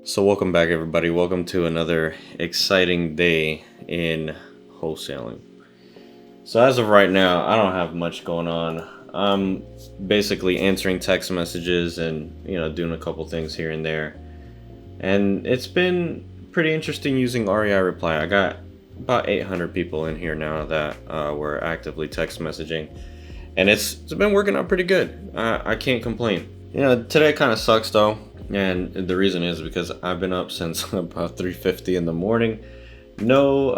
So welcome back, everybody. Welcome to another exciting day in wholesaling. So as of right now, I don't have much going on. I'm basically answering text messages and doing a couple things here and there. And it's been pretty interesting using REI Reply. I got about 800 people in here now that were actively text messaging, and it's been working out pretty good. I can't complain. Today kind of sucks though. And the reason is because I've been up since about 3:50 in the morning. No,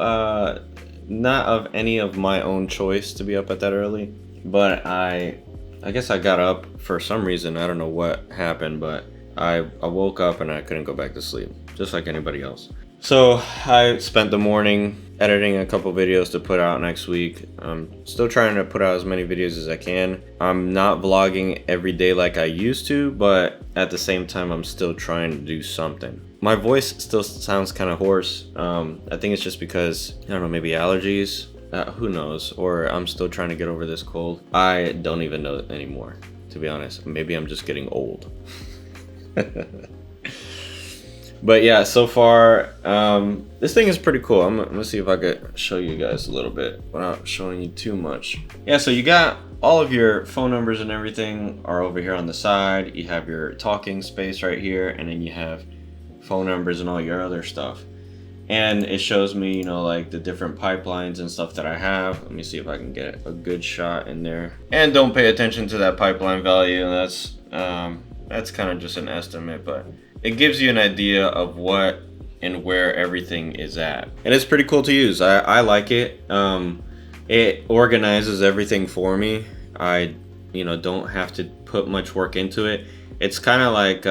not of any of my own choice to be up at that early, but I guess I got up for some reason. I don't know what happened, but I woke up and I couldn't go back to sleep, just like anybody else. So I spent the morning editing a couple videos to put out next week. I'm still trying to put out as many videos as I can. I'm not vlogging every day like I used to, but at the same time, I'm still trying to do something. My voice still sounds kind of hoarse. I think it's just because, I don't know, maybe allergies, who knows, or I'm still trying to get over this cold. I don't even know anymore, to be honest. Maybe I'm just getting old. But yeah, so far, this thing is pretty cool. I'm gonna see if I could show you guys a little bit without showing you too much. Yeah, so you got all of your phone numbers and everything are over here on the side. You have your talking space right here, and then you have phone numbers and all your other stuff. And it shows me, like the different pipelines and stuff that I have. Let me see if I can get a good shot in there. And don't pay attention to that pipeline value. That's kind of just an estimate, but it gives you an idea of what and where everything is at. And it's pretty cool to use. I like it. It organizes everything for me. I don't have to put much work into it. It's kind of like,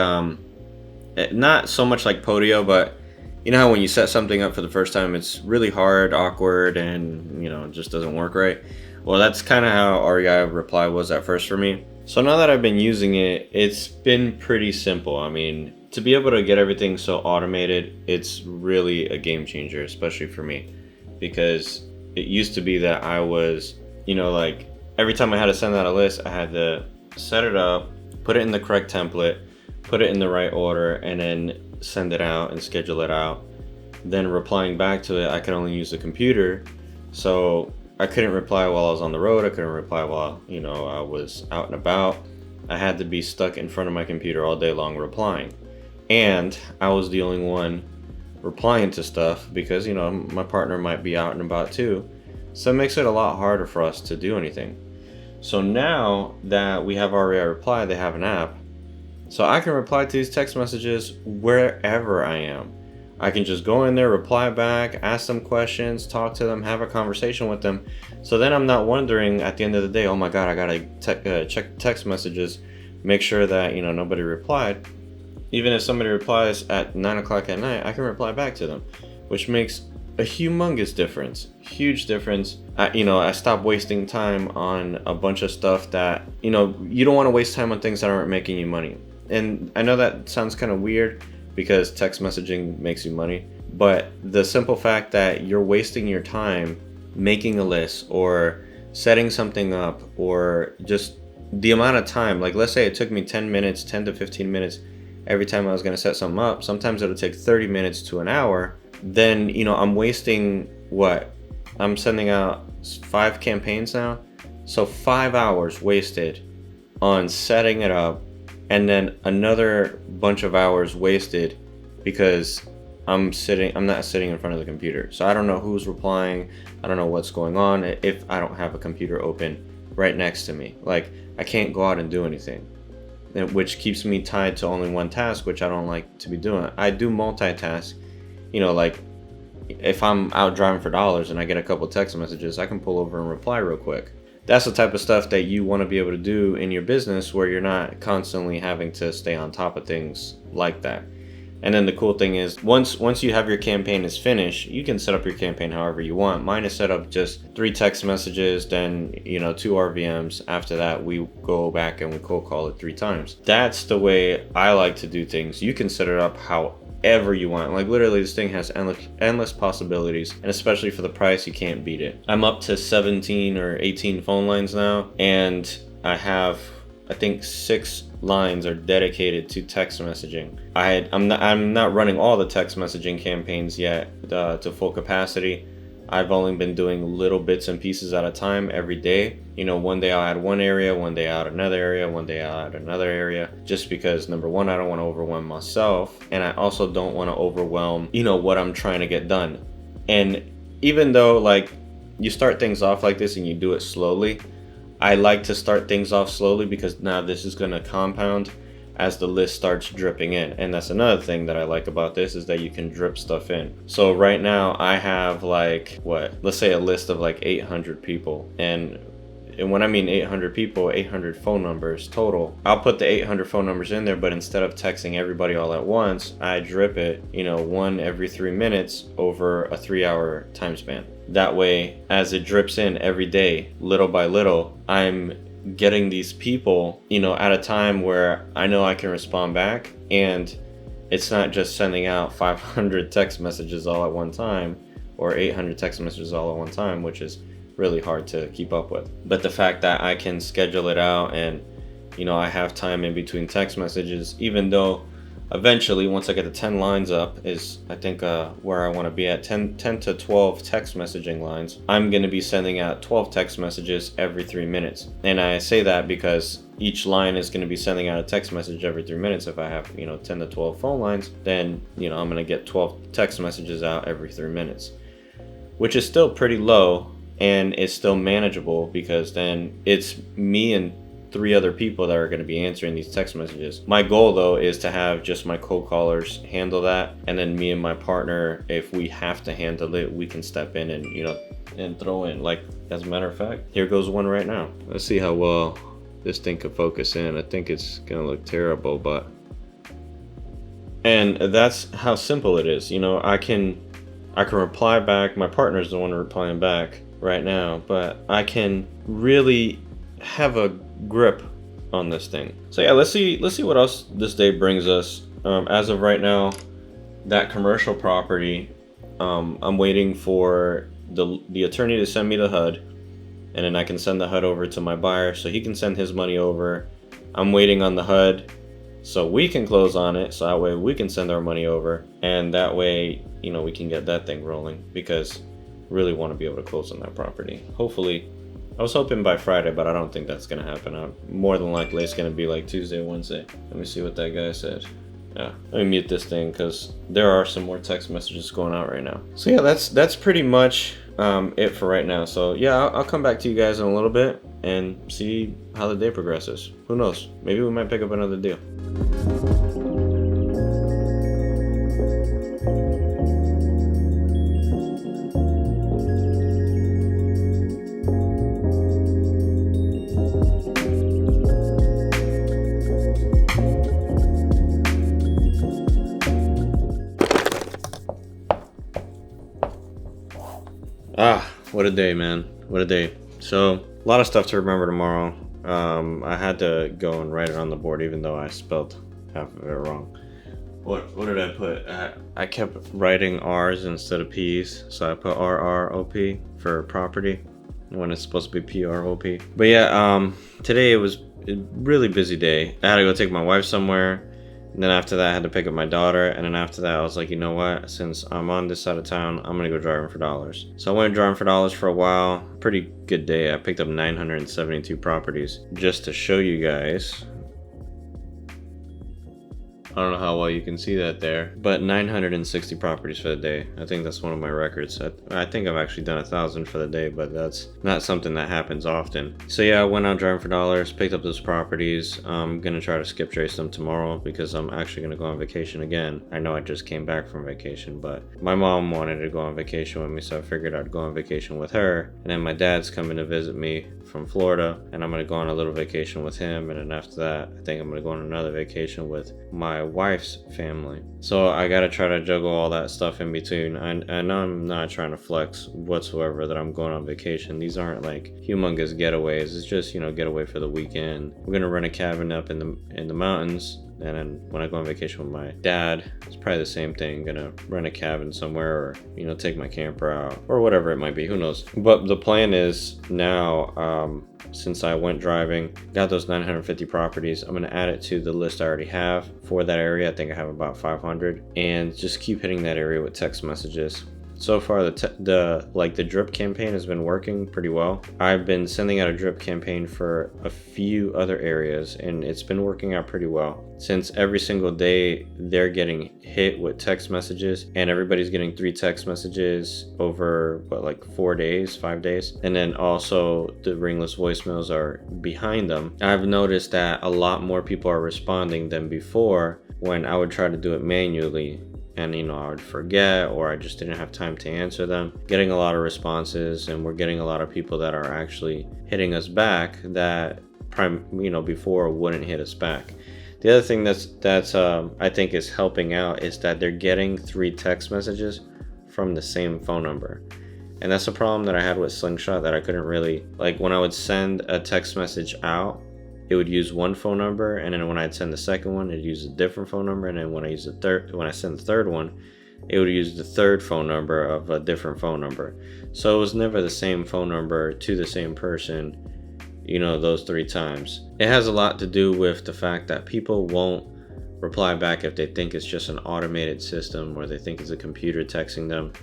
not so much like Podio, but you know how when you set something up for the first time, it's really hard, awkward, and it just doesn't work right. Well, that's kind of how REI Reply was at first for me. So now that I've been using it, it's been pretty simple. I mean, to be able to get everything so automated, it's really a game changer, especially for me, because it used to be that I was, like every time I had to send out a list, I had to set it up, put it in the correct template, put it in the right order, and then send it out and schedule it out. Then replying back to it, I could only use the computer. So I couldn't reply while I was on the road. I couldn't reply while, I was out and about. I had to be stuck in front of my computer all day long replying. And I was the only one replying to stuff because, my partner might be out and about too. So it makes it a lot harder for us to do anything. So now that we have REI Reply, they have an app. So I can reply to these text messages wherever I am. I can just go in there, reply back, ask them questions, talk to them, have a conversation with them. So then I'm not wondering at the end of the day, oh my God, I gotta check text messages, make sure that nobody replied. Even if somebody replies at 9 o'clock at night, I can reply back to them, which makes a humongous difference. Huge difference. I stop wasting time on a bunch of stuff that you don't want to waste time on things that aren't making you money. And I know that sounds kind of weird, because text messaging makes you money, but the simple fact that you're wasting your time making a list or setting something up, or just the amount of time, like let's say it took me 10 to 15 minutes every time I was going to set something up. Sometimes it'll take 30 minutes to an hour. Then I'm wasting I'm sending out 5 campaigns now, so 5 hours wasted on setting it up, and then another bunch of hours wasted because I'm not sitting in front of the computer. So I don't know who's replying. I don't know what's going on if I don't have a computer open right next to me. Like, I can't go out and do anything, which keeps me tied to only one task, which I don't like to be doing. I do multitask, like if I'm out driving for dollars and I get a couple text messages, I can pull over and reply real quick. That's the type of stuff that you want to be able to do in your business, where you're not constantly having to stay on top of things like that. And then the cool thing is, once you have your campaign is finished, you can set up your campaign however you want. Mine is set up just 3 text messages, then 2 RVMs. After that, we go back and we cold call it 3 times. That's the way I like to do things. You can set it up however you want. Like, literally, this thing has endless possibilities, and especially for the price, you can't beat it. I'm up to 17 or 18 phone lines now, and I have, I think, 6 lines are dedicated to text messaging. I'm not running all the text messaging campaigns yet to full capacity. I've only been doing little bits and pieces at a time every day. You know, one day I'll add one area, one day I'll add another area, one day I'll add another area, just because number one, I don't want to overwhelm myself, and I also don't want to overwhelm, you know, what I'm trying to get done. And even though like you start things off like this and you do it slowly, I like to start things off slowly because now this is going to compound as the list starts dripping in. And that's another thing that I like about this, is that you can drip stuff in. So right now I have like, let's say a list of like 800 people. And when I mean 800 people, 800 phone numbers total. I'll put the 800 phone numbers in there, but instead of texting everybody all at once, I drip it, you know, one every 3 minutes over a 3-hour time span. That way, as it drips in every day, little by little, I'm getting these people, you know, at a time where I know I can respond back, and it's not just sending out 500 text messages all at one time or 800 text messages all at one time, which is really hard to keep up with. But the fact that I can schedule it out and, you know, I have time in between text messages, even though eventually once I get the 10 lines up is I think where I want to be at, 10 to 12 text messaging lines. I'm going to be sending out 12 text messages every 3 minutes. And I say that because each line is going to be sending out a text message every 3 minutes. If I have, you know, 10 to 12 phone lines, then, you know, I'm going to get 12 text messages out every 3 minutes, which is still pretty low, and it's still manageable because then it's me and 3 other people that are going to be answering these text messages. My goal though is to have just my cold callers handle that, and then me and my partner, if we have to handle it, we can step in and, you know, and throw in. Like, as a matter of fact, here goes one right now. Let's see how well this thing could focus in. I think it's gonna look terrible, but, and that's how simple it is. You know, I can reply back. My partner's the one replying back right now, but I can really have a grip on this thing. So yeah, let's see what else this day brings us. As of right now, that commercial property, I'm waiting for the attorney to send me the HUD, and then I can send the HUD over to my buyer so he can send his money over. I'm waiting on the HUD so we can close on it, so that way we can send our money over, and that way, you know, we can get that thing rolling, because really want to be able to close on that property. Hopefully, I was hoping by Friday, but I don't think that's gonna happen. More than likely it's gonna be like Tuesday, Wednesday. Let me see what that guy said. Yeah, let me mute this thing because there are some more text messages going out right now. So yeah, that's pretty much it for right now. So yeah, I'll come back to you guys in a little bit and see how the day progresses. Who knows? Maybe we might pick up another deal. What a day, man. What a day. So a lot of stuff to remember tomorrow. I had to go and write it on the board, even though I spelled half of it wrong. What did I put? I kept writing R's instead of P's, so I put RROP for property when it's supposed to be PROP. But yeah, today it was a really busy day. I had to go take my wife somewhere. And then after that, I had to pick up my daughter. And then after that, I was like, you know what? Since I'm on this side of town, I'm going to go driving for dollars. So I went driving for dollars for a while. Pretty good day. I picked up 972 properties. Just to show you guys. I don't know how well you can see that there, but 960 properties for the day. I think that's one of my records. I think I've actually done 1,000 for the day, but that's not something that happens often. So yeah, I went out driving for dollars, picked up those properties. I'm gonna try to skip trace them tomorrow because I'm actually gonna go on vacation again. I know I just came back from vacation, but my mom wanted to go on vacation with me, so I figured I'd go on vacation with her. And then my dad's coming to visit me from Florida, and I'm gonna go on a little vacation with him. And then after that, I think I'm gonna go on another vacation with my wife's family. So I gotta try to juggle all that stuff in between. I know I'm not trying to flex whatsoever that I'm going on vacation. These aren't like humongous getaways. It's just, you know, getaway for the weekend. We're gonna rent a cabin up in the mountains And then when I go on vacation with my dad, it's probably the same thing. Gonna rent a cabin somewhere, or take my camper out, or whatever it might be, who knows. But the plan is now, since I went driving, got those 950 properties, I'm gonna add it to the list I already have for that area. I think I have about 500, and just keep hitting that area with text messages. So far, the drip campaign has been working pretty well. I've been sending out a drip campaign for a few other areas, and it's been working out pretty well. Since every single day they're getting hit with text messages, and everybody's getting 3 text messages over 4 days, 5 days, and then also the ringless voicemails are behind them. I've noticed that a lot more people are responding than before when I would try to do it manually. And I would forget, or I just didn't have time to answer them. Getting a lot of responses, and we're getting a lot of people that are actually hitting us back that before wouldn't hit us back. The other thing that's I think is helping out is that they're getting 3 text messages from the same phone number. And that's a problem that I had with Slingshot, that I couldn't really, when I would send a text message out, it would use one phone number, and then when I'd send the second one, it'd use a different phone number, and then when I send the third one, it would use the third phone number of a different phone number. So it was never the same phone number to the same person, those 3 times. It has a lot to do with the fact that people won't reply back if they think it's just an automated system, or they think it's a computer texting them.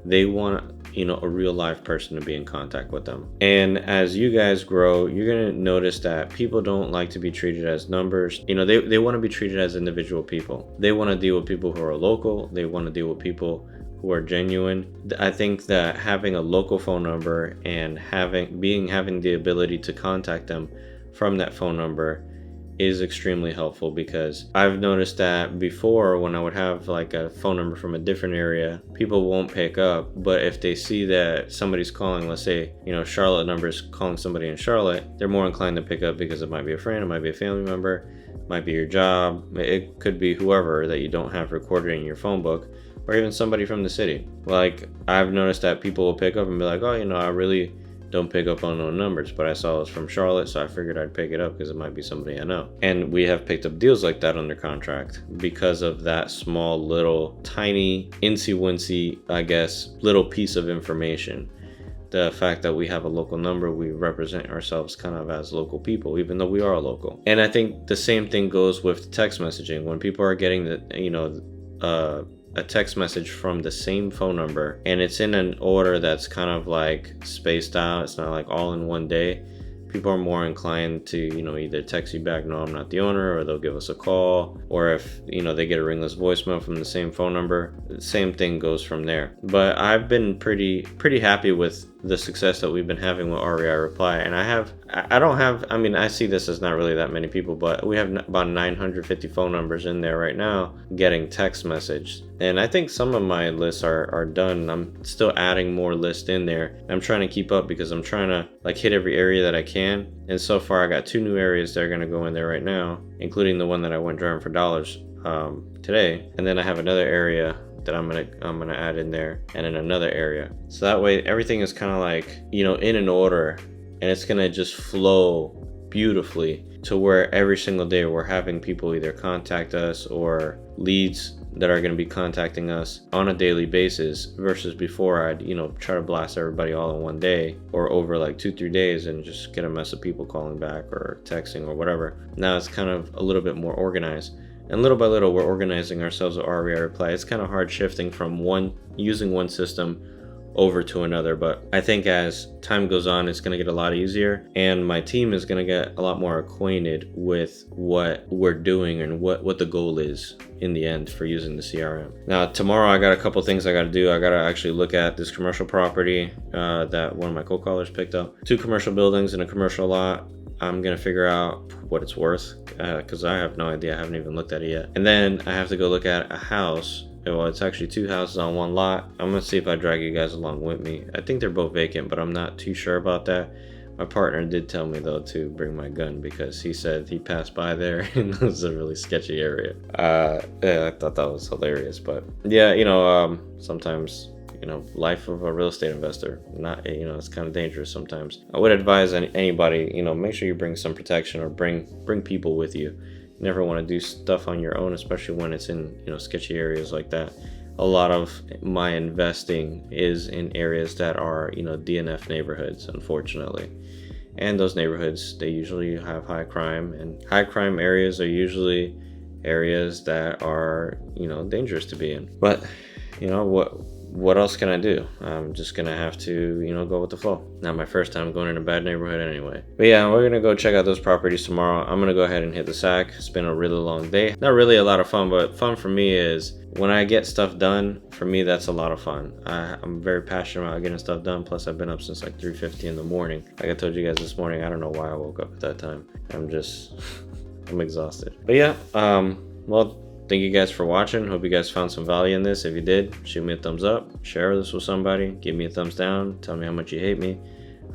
They want a real live person to be in contact with them. And as you guys grow, you're going to notice that people don't like to be treated as numbers. They want to be treated as individual people. They want to deal with people who are local. They want to deal with people who are genuine. I think that having a local phone number and having the ability to contact them from that phone number is extremely helpful, because I've noticed that before, when I would have a phone number from a different area, people won't pick up. But if they see that somebody's calling, let's say Charlotte number's calling somebody in Charlotte, they're more inclined to pick up, because it might be a friend, it might be a family member, it might be your job, it could be whoever that you don't have recorded in your phone book, or even somebody from the city. I've noticed that people will pick up and be like, oh, I really don't pick up unknown numbers, but I saw it was from Charlotte, so I figured I'd pick it up because it might be somebody I know. And we have picked up deals like that under contract because of that small, little, tiny, incy-wincy, I guess, little piece of information. The fact that we have a local number, we represent ourselves kind of as local people, even though we are local. And I think the same thing goes with text messaging. When people are getting a text message from the same phone number, and it's in an order that's kind of spaced out, it's not all in one day, people are more inclined to either text you back, no, I'm not the owner, or they'll give us a call, or if they get a ringless voicemail from the same phone number, the same thing goes from there. But I've been pretty happy with the success that we've been having with REI Reply. And I see this as not really that many people, but we have about 950 phone numbers in there right now getting text message. And I think some of my lists are done. I'm still adding more lists in there. I'm trying to keep up, because I'm trying to hit every area that I can. And so far I got 2 new areas that are going to go in there right now, including the one that I went driving for dollars today. And then I have another area that I'm gonna add in there, and in another area. So that way everything is kind of in an order, and it's gonna just flow beautifully to where every single day we're having people either contact us, or leads that are going to be contacting us on a daily basis, versus before I'd try to blast everybody all in one day, or over 2-3 days, and just get a mess of people calling back or texting or whatever. Now it's kind of a little bit more organized, and little by little we're organizing ourselves with REI Reply. It's kind of hard shifting from using one system over to another, but I think as time goes on, it's going to get a lot easier, and my team is going to get a lot more acquainted with what we're doing and what the goal is in the end for using the CRM. Now tomorrow I got a couple things I got to do. I got to actually look at this commercial property that one of my co-callers picked up. 2 commercial buildings and a commercial lot. I'm going to figure out what it's worth, because I have no idea. I haven't even looked at it yet. And then I have to go look at a house. Well, it's actually 2 houses on one lot. I'm going to see if I drag you guys along with me. I think they're both vacant, but I'm not too sure about that. My partner did tell me, though, to bring my gun, because he said he passed by there and it was a really sketchy area. Yeah, I thought that was hilarious. But yeah, sometimes, life of a real estate investor, it's kind of dangerous sometimes. I would advise anybody, make sure you bring some protection, or bring people with you. never want to do stuff on your own, especially when it's in, you know, sketchy areas like that. A lot of my investing is in areas that are, you know, DNF neighborhoods, unfortunately. And those neighborhoods, they usually have high crime, and high crime areas are usually areas that are, you know, dangerous to be in. But, you know, what else can I do? I'm just gonna have to, you know, go with the flow. Not my first time going in a bad neighborhood anyway. But yeah, we're gonna go check out those properties tomorrow. I'm gonna go ahead and hit the sack. It's been a really long day. Not really a lot of fun, but fun for me is when I get stuff done. For me, that's a lot of fun. I'm very passionate about getting stuff done. Plus, I've been up since like 3:50 in the morning. Like I told you guys this morning, I don't know why I woke up at that time. I'm exhausted. But yeah, well, thank you guys for watching. Hope you guys found some value in this. If you did, shoot me a thumbs up, share this with somebody, give me a thumbs down, tell me how much you hate me.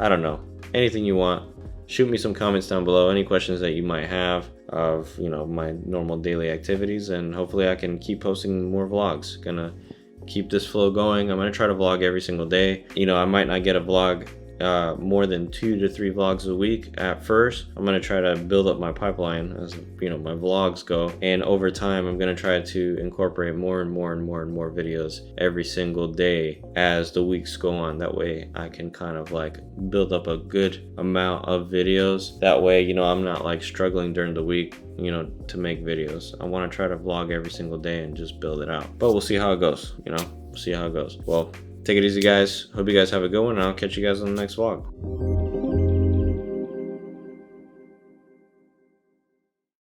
I don't know, anything you want. Shoot me some comments down below, any questions that you might have of, you know, my normal daily activities, and hopefully I can keep posting more vlogs. Gonna keep this flow going. I'm gonna try to vlog every single day. You know, I might not get a vlog more than 2 to 3 vlogs a week at first. I'm gonna try to build up my pipeline as, you know, my vlogs go, and over time I'm gonna try to incorporate more and more videos every single day as the weeks go on. That way I can kind of like build up a good amount of videos. That way, you know, I'm not like struggling during the week, you know, to make videos. I want to try to vlog every single day and just build it out, but we'll see how it goes. You know, we'll see how it goes. Well, take it easy, guys. Hope you guys have a good one, and I'll catch you guys on the next vlog.